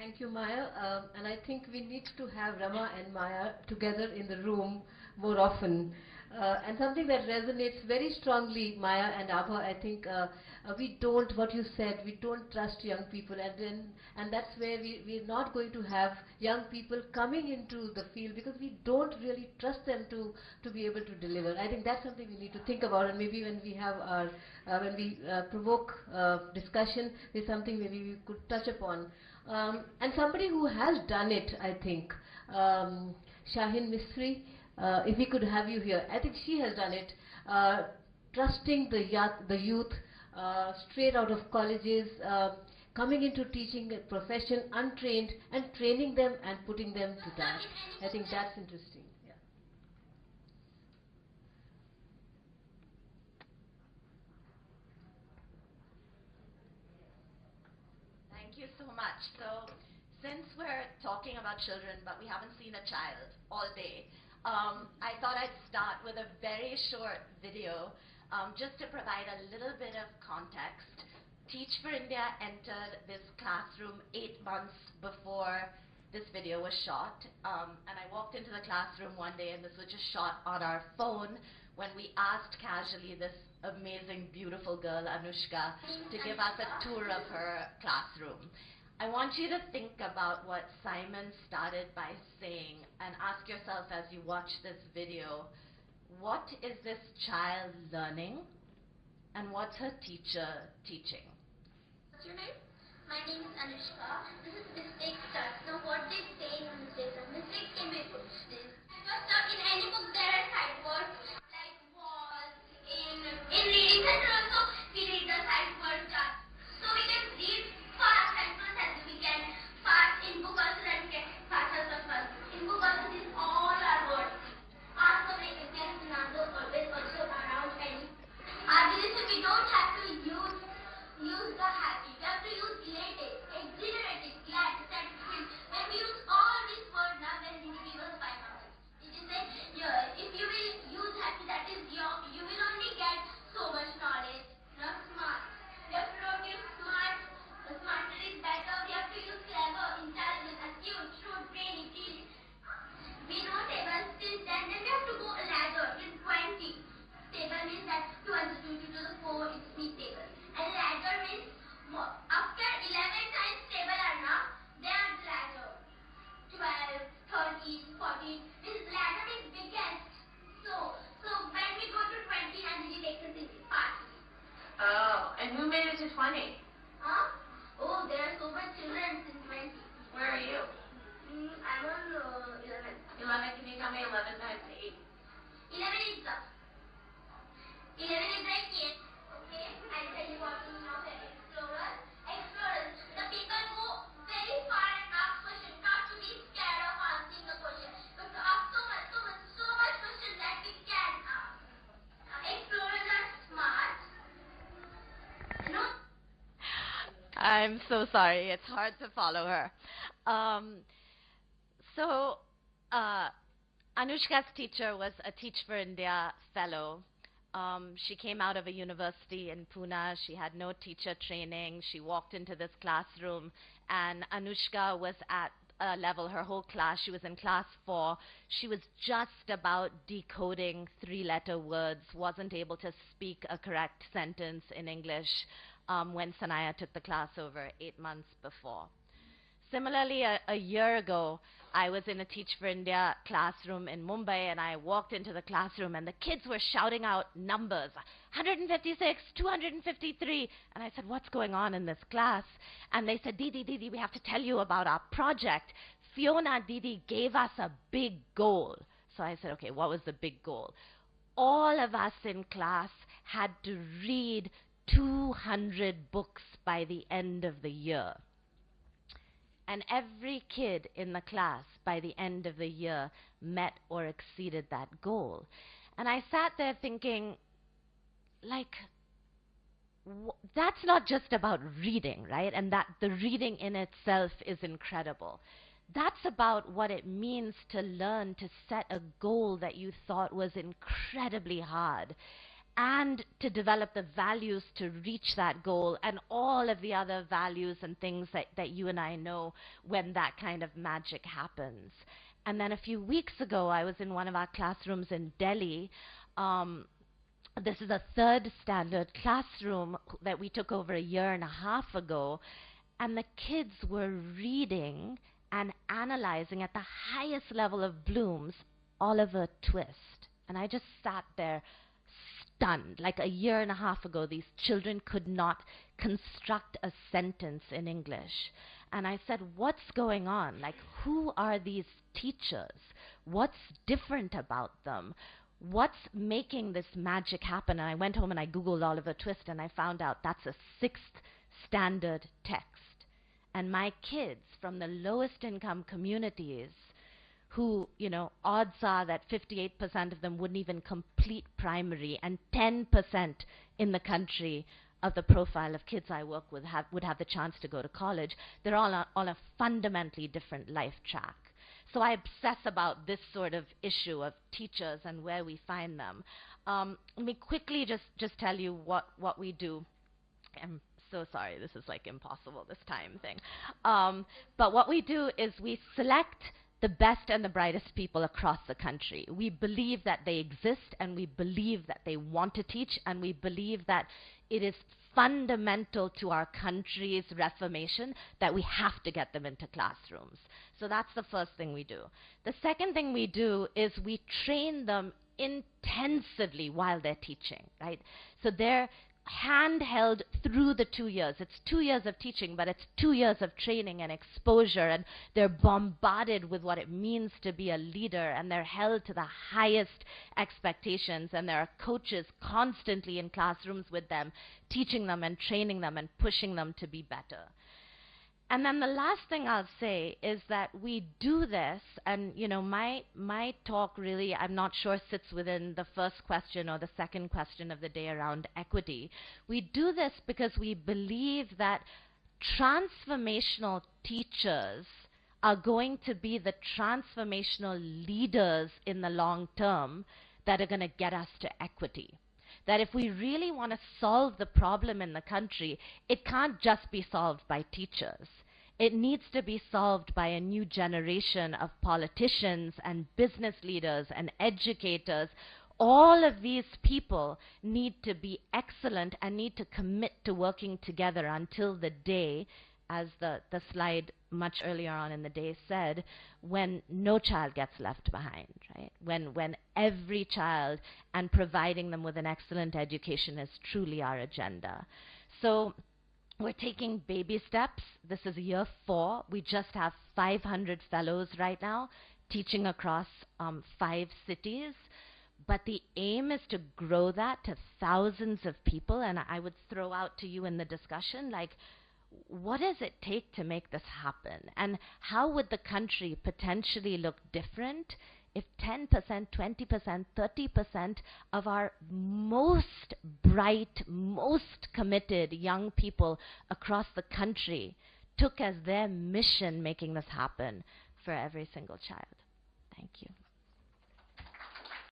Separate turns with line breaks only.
Thank you, Maya. And I think we need to have Rama and Maya together in the room more often. And something that resonates very strongly, Maya and Abha, I think we don't, what you said, we don't trust young people. And that's where we're not going to have young people coming into the field because we don't really trust them to be able to deliver. I think that's something we need to think about. And maybe when we have our, when we provoke discussion, is something maybe we could touch upon. And somebody who has done it, I think, Shahin Misri, if we could have you here. I think she has done it, trusting the youth straight out of colleges, coming into teaching a profession untrained and training them and putting them to task. I think that's interesting. Yeah.
Thank you so much. So, since we're talking about children, but we haven't seen a child all day, I thought I'd start with a very short video, just to provide a little bit of context. Teach for India entered this classroom 8 months before this video was shot, and I walked into the classroom one day, and this was just shot on our phone when we asked casually this amazing, beautiful girl, Anushka, to give us a tour of her classroom. I want you to think about what Simon started by saying and ask yourself as you watch this video, what is this child learning and what's her teacher teaching?
What's your name? My name is Anushka. This is mistake starts. Now what they say in mistakes are mistakes can be approached. First off, in any book there are side words like walls. In reading center also we read the side words. So we can read fast and plus as we can fast in book also that we can fast as well. In book also these all are words. Ask of it, there is another always also around any. So we don't have to use the happy. We have to use elated, exhilarated, glad, satisfied. When we use all these words now, then we give us 5 marks. It is like, if you will use happy, that is you will only get so much knowledge, not smart. We have to not use smart. Smarter is better. We have to use clever, intelligent, astute, shrewd, brainy, brilliant. We know tables since then we have to go a ladder in 20. Table means that 2 and 2 to the 4 is 3 table. And ladder means after 11 times table are now, they are the ladder. 12, 13, 14. This ladder is biggest. So when we go to 20 and we take the party.
Oh, and who made it to 20?
Huh? Oh, there are so much children in 20.
Where are you?
I'm on 11.
11, can you tell me 11 times 8?
11 is the 11 is like 8. Okay, I'll tell you what is now explorers. Explorers, the people go very far and ask questions, not to be scared of answering the question, but to ask so much questions that we can ask. Explorers are smart. You know?
I'm so sorry. It's hard to follow her. Anushka's teacher was a Teach for India fellow. She came out of a university in Pune. She had no teacher training. She walked into this classroom, and Anushka was at a level, her whole class, she was in class 4. She was just about decoding 3-letter words, wasn't able to speak a correct sentence in English when Sanaya took the class over 8 months before. Similarly, a year ago, I was in a Teach for India classroom in Mumbai, and I walked into the classroom, and the kids were shouting out numbers, 156, 253, and I said, what's going on in this class? And they said, Didi, we have to tell you about our project. Fiona Didi gave us a big goal. So I said, okay, what was the big goal? All of us in class had to read 200 books by the end of the year. And every kid in the class, by the end of the year, met or exceeded that goal. And I sat there thinking, like, that's not just about reading, right? And that the reading in itself is incredible. That's about what it means to learn to set a goal that you thought was incredibly hard and to develop the values to reach that goal and all of the other values and things that you and I know when that kind of magic happens. And then a few weeks ago, I was in one of our classrooms in Delhi. This is a third standard classroom that we took over a year and a half ago, and the kids were reading and analyzing at the highest level of Bloom's Oliver Twist. And I just sat there stunned. Like a year and a half ago, these children could not construct a sentence in English. And I said, what's going on? Like, who are these teachers? What's different about them? What's making this magic happen? And I went home and I Googled Oliver Twist, and I found out that's a 6th standard text. And my kids from the lowest income communities, who, you know, odds are that 58% of them wouldn't even complete primary, and 10% in the country of the profile of kids I work with would have the chance to go to college. They're all on a fundamentally different life track. So I obsess about this sort of issue of teachers and where we find them. Let me quickly just tell you what we do. I'm so sorry, this is like impossible, this time thing. But what we do is we select the best and the brightest people across the country. We believe that they exist, and we believe that they want to teach, and we believe that it is fundamental to our country's reformation that we have to get them into classrooms. So that's the first thing we do. The second thing we do is we train them intensively while they're teaching, right? So they're handheld through the 2 years. It's 2 years of teaching, but it's 2 years of training and exposure, and they're bombarded with what it means to be a leader, and they're held to the highest expectations, and there are coaches constantly in classrooms with them, teaching them and training them and pushing them to be better. And then the last thing I'll say is that we do this, and you know, my talk really, I'm not sure, sits within the first question or the second question of the day around equity. We do this because we believe that transformational teachers are going to be the transformational leaders in the long term that are going to get us to equity. That if we really want to solve the problem in the country, it can't just be solved by teachers. It needs to be solved by a new generation of politicians and business leaders and educators. All of these people need to be excellent and need to commit to working together until the day, as the slide much earlier on in the day said, when no child gets left behind, right? When every child, and providing them with an excellent education, is truly our agenda. So we're taking baby steps. This is year 4. We just have 500 fellows right now teaching across 5 cities. But the aim is to grow that to thousands of people. And I would throw out to you in the discussion, like, what does it take to make this happen? And how would the country potentially look different if 10%, 20%, 30% of our most bright, most committed young people across the country took as their mission making this happen for every single child? Thank you.